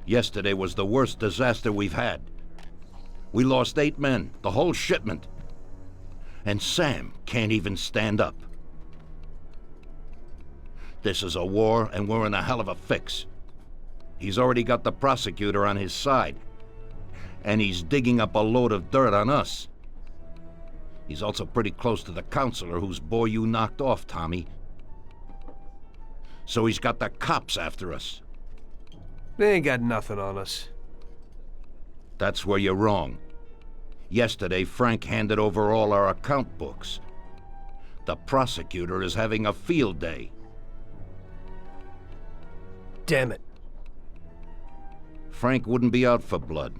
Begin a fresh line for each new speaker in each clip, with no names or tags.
Yesterday was the worst disaster we've had. We lost 8 men, the whole shipment. And Sam can't even stand up. This is a war, and we're in a hell of a fix. He's already got the prosecutor on his side, and he's digging up a load of dirt on us. He's also pretty close to the counselor whose boy you knocked off, Tommy. So he's got the cops after us.
They ain't got nothing on us.
That's where you're wrong. Yesterday, Frank handed over all our account books. The prosecutor is having a field day.
Damn it.
Frank wouldn't be out for blood.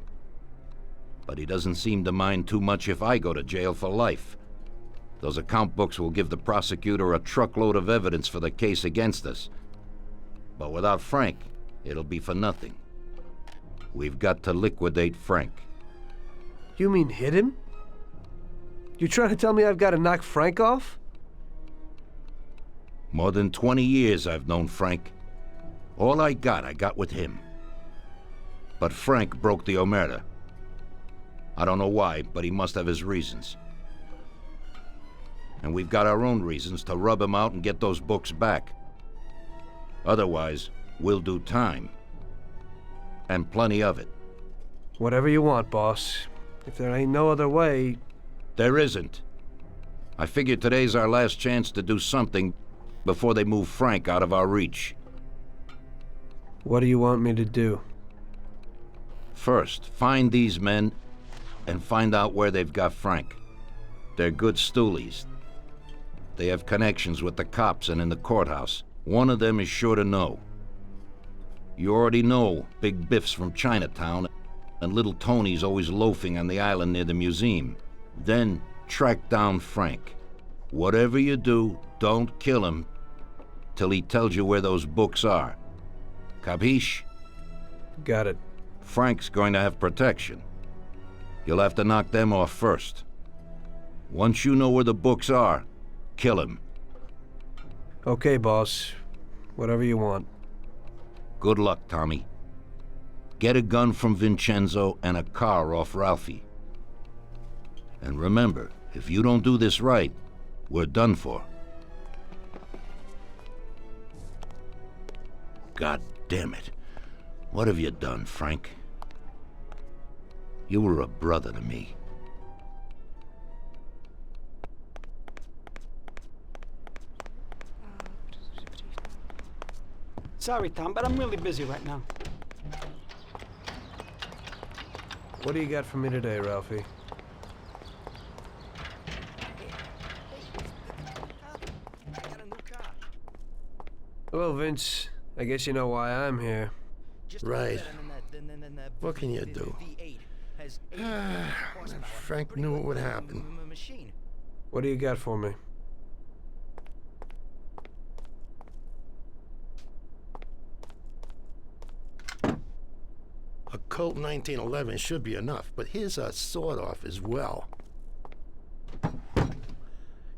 But he doesn't seem to mind too much if I go to jail for life. Those account books will give the prosecutor a truckload of evidence for the case against us. But without Frank, it'll be for nothing. We've got to liquidate Frank.
You mean hit him? You trying to tell me I've got to knock Frank off?
More than 20 years I've known Frank. All I got with him. But Frank broke the Omerta. I don't know why, but he must have his reasons. And we've got our own reasons to rub him out and get those books back. Otherwise, we'll do time. And plenty of it.
Whatever you want, boss. If there ain't no other way...
There isn't. I figure today's our last chance to do something before they move Frank out of our reach.
What do you want me to do?
First, find these men and find out where they've got Frank. They're good stoolies. They have connections with the cops and in the courthouse. One of them is sure to know. You already know Big Biff's from Chinatown, and Little Tony's always loafing on the island near the museum. Then track down Frank. Whatever you do, don't kill him till he tells you where those books are. Capiche?
Got it.
Frank's going to have protection. You'll have to knock them off first. Once you know where the books are, kill him.
Okay, boss. Whatever you want.
Good luck, Tommy. Get a gun from Vincenzo and a car off Ralphie. And remember, if you don't do this right, we're done for. God damn it. What have you done, Frank? You were a brother to me.
Sorry, Tom, but I'm really busy right now.
What do you got for me today, Ralphie? Hello, Vince. I guess you know why I'm here.
Right. What can you do? Frank knew what would happen.
What do you got for me?
A Colt 1911 should be enough, but here's a sawed-off as well.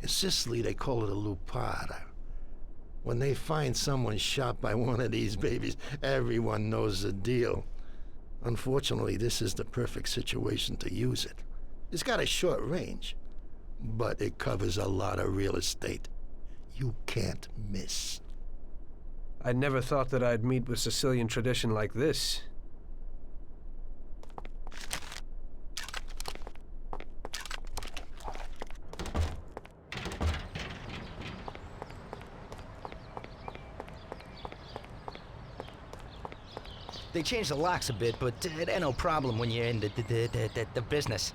In Sicily, they call it a lupata. When they find someone shot by one of these babies, everyone knows the deal. Unfortunately, this is the perfect situation to use it. It's got a short range, but it covers a lot of real estate. You can't miss.
I never thought that I'd meet with Sicilian tradition like this.
They changed the locks a bit, but it ain't no problem when you're in the business.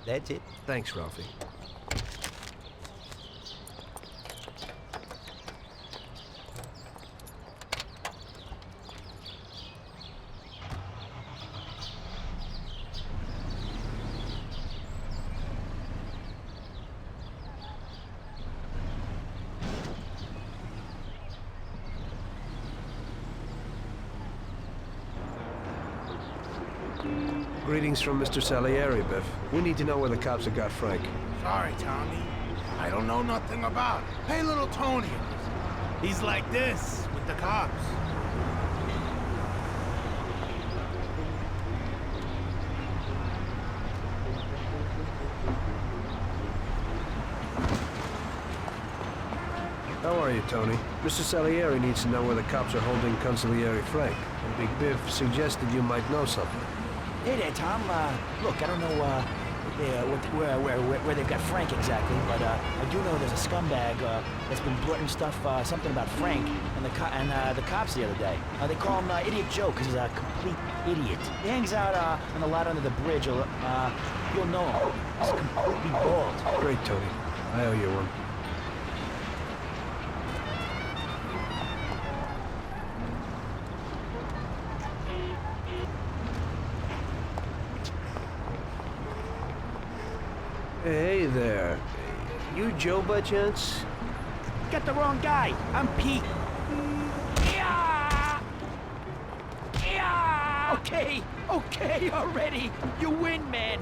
That's it.
Thanks, Ralphie. Greetings from Mr. Salieri, Biff. We need to know where the cops have got Frank.
Sorry, Tommy. I don't know nothing about it. Hey, little Tony. He's like this with the cops.
How are you, Tony? Mr. Salieri needs to know where the cops are holding Consigliere Frank. And Big Biff suggested you might know something.
Hey there, Tom. Look, I don't know where they've got Frank exactly, but I do know there's a scumbag that's been blurting stuff, something about Frank and the cops the other day. They call him Idiot Joe because he's a complete idiot. He hangs out on the lot under the bridge. You'll know him. He's completely bald.
Great, Tony. I owe you one. Hey there. You Joe by chance?
Got the wrong guy. I'm Pete. Yeah! Yeah! Okay, already. You win, man.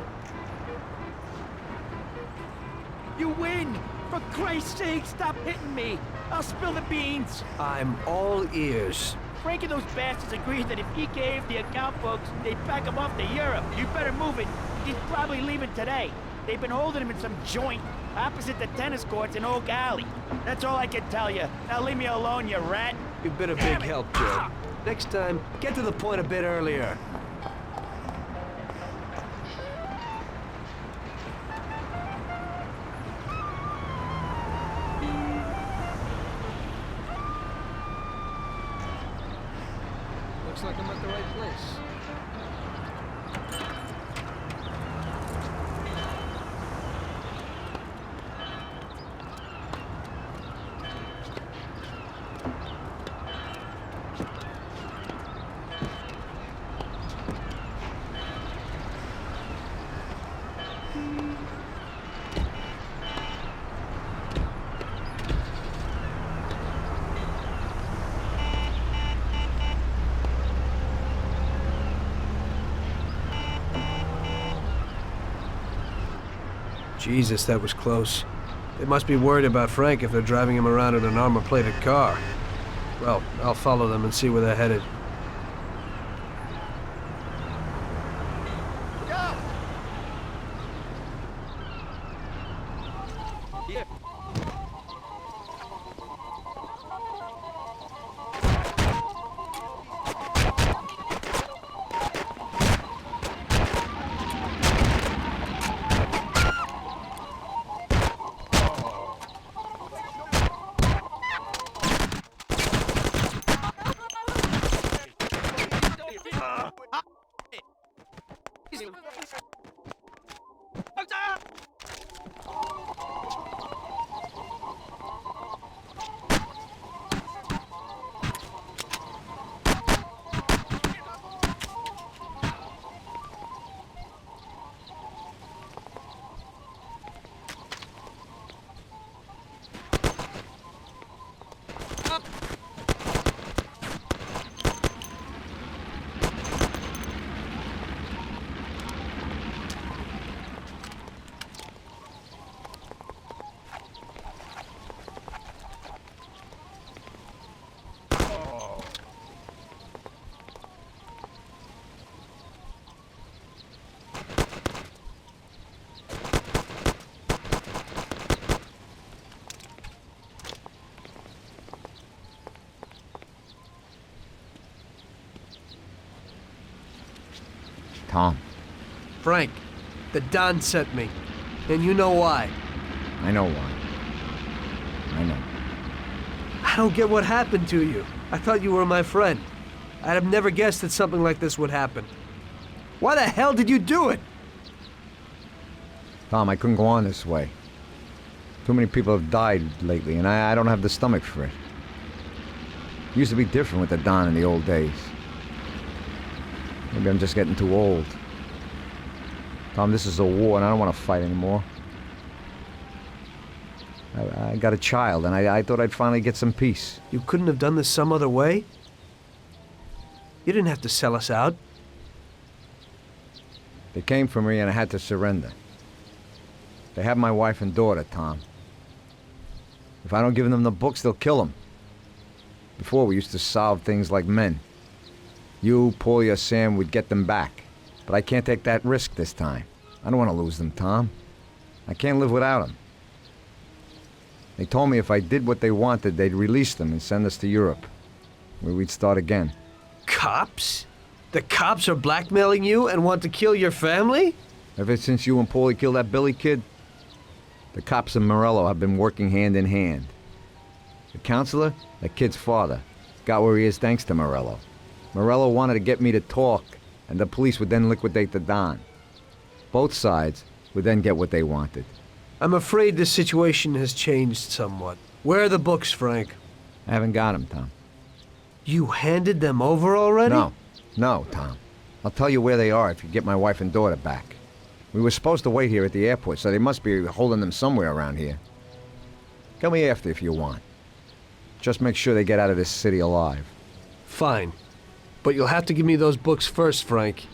You win. For Christ's sake, stop hitting me. I'll spill the beans.
I'm all ears.
Frank and those bastards agreed that if he gave the account books, they'd pack him off to Europe. You better move it. He's probably leaving today. They've been holding him in some joint opposite the tennis courts in Oak Alley. That's all I can tell you. Now leave me alone, you rat.
You've been a big help, Joe. Next time, get to the point a bit earlier. Looks like I'm at the right place. Jesus, that was close. They must be worried about Frank if they're driving him around in an armor-plated car. Well, I'll follow them and see where they're headed.
Tom.
Frank, the Don sent me. And you know why.
I know why. I know.
I don't get what happened to you. I thought you were my friend. I'd have never guessed that something like this would happen. Why the hell did you do it?
Tom, I couldn't go on this way. Too many people have died lately, and I don't have the stomach for it. It used to be different with the Don in the old days. Maybe I'm just getting too old. Tom, this is a war, and I don't want to fight anymore. I got a child, and I thought I'd finally get some peace.
You couldn't have done this some other way? You didn't have to sell us out.
They came for me, and I had to surrender. They have my wife and daughter, Tom. If I don't give them the books, they'll kill them. Before, we used to solve things like men. You, Paulie, or Sam would get them back. But I can't take that risk this time. I don't want to lose them, Tom. I can't live without them. They told me if I did what they wanted, they'd release them and send us to Europe, where we'd start again.
Cops? The cops are blackmailing you and want to kill your family?
Ever since you and Paulie killed that Billy kid, the cops and Morello have been working hand in hand. The counselor, that kid's father, got where he is thanks to Morello. Morello wanted to get me to talk, and the police would then liquidate the Don. Both sides would then get what they wanted.
I'm afraid the situation has changed somewhat. Where are the books, Frank?
I haven't got them, Tom.
You handed them over already?
No, Tom. I'll tell you where they are if you get my wife and daughter back. We were supposed to wait here at the airport, so they must be holding them somewhere around here. Tell me after if you want. Just make sure they get out of this city alive.
Fine. But you'll have to give me those books first, Frank.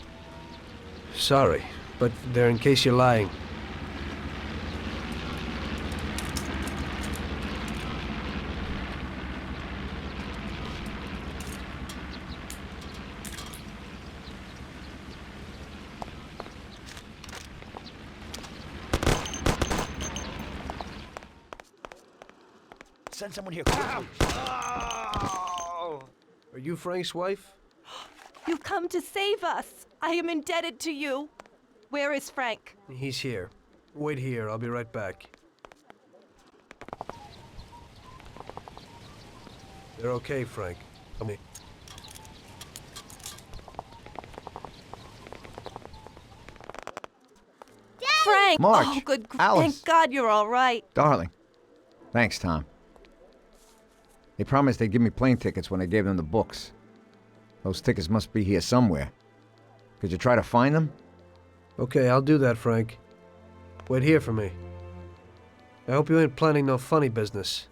Sorry, but they're in case you're lying.
Send someone here quickly.
Are you Frank's wife?
You've come to save us. I am indebted to you. Where is Frank?
He's here. Wait here, I'll be right back. They're okay, Frank. Come here.
Frank!
Marge,
Oh, good.
Alice.
Thank God you're all right.
Darling. Thanks, Tom. They promised they'd give me plane tickets when I gave them the books. Those tickets must be here somewhere. Could you try to find them?
Okay, I'll do that, Frank. Wait here for me. I hope you ain't planning no funny business.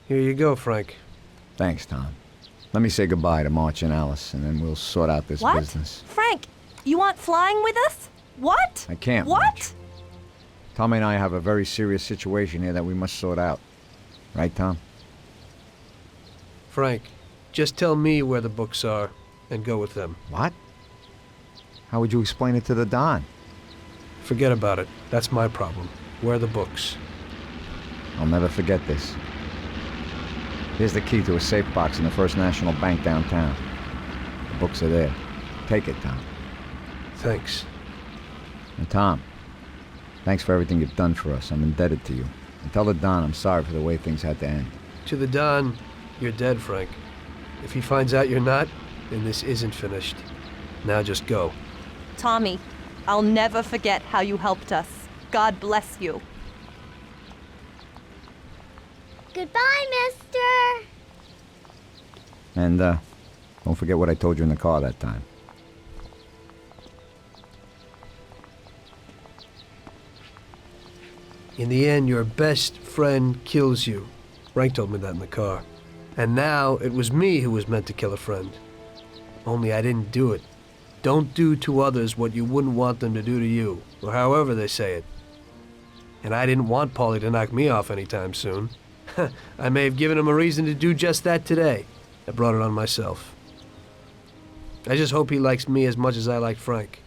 Here you go, Frank.
Thanks, Tom. Let me say goodbye to March and Alice, and then we'll sort out this
What?
business.
Frank, you want flying with us? What?
I can't,
What?
Marge. Tommy and I have a very serious situation here that we must sort out. Right, Tom?
Frank, just tell me where the books are and go with them.
What? How would you explain it to the Don?
Forget about it. That's my problem. Where are the books?
I'll never forget this. Here's the key to a safe box in the First National Bank downtown. The books are there. Take it, Tom.
Thanks.
And Tom, thanks for everything you've done for us. I'm indebted to you. And tell the Don I'm sorry for the way things had to end.
To the Don, you're dead, Frank. If he finds out you're not, then this isn't finished. Now just go.
Tommy, I'll never forget how you helped us. God bless you.
Goodbye, mister.
And, don't forget what I told you in the car that time.
In the end, your best friend kills you. Frank told me that in the car. And now, it was me who was meant to kill a friend. Only I didn't do it. Don't do to others what you wouldn't want them to do to you, or however they say it. And I didn't want Paulie to knock me off anytime soon. I may have given him a reason to do just that today. I brought it on myself. I just hope he likes me as much as I like Frank.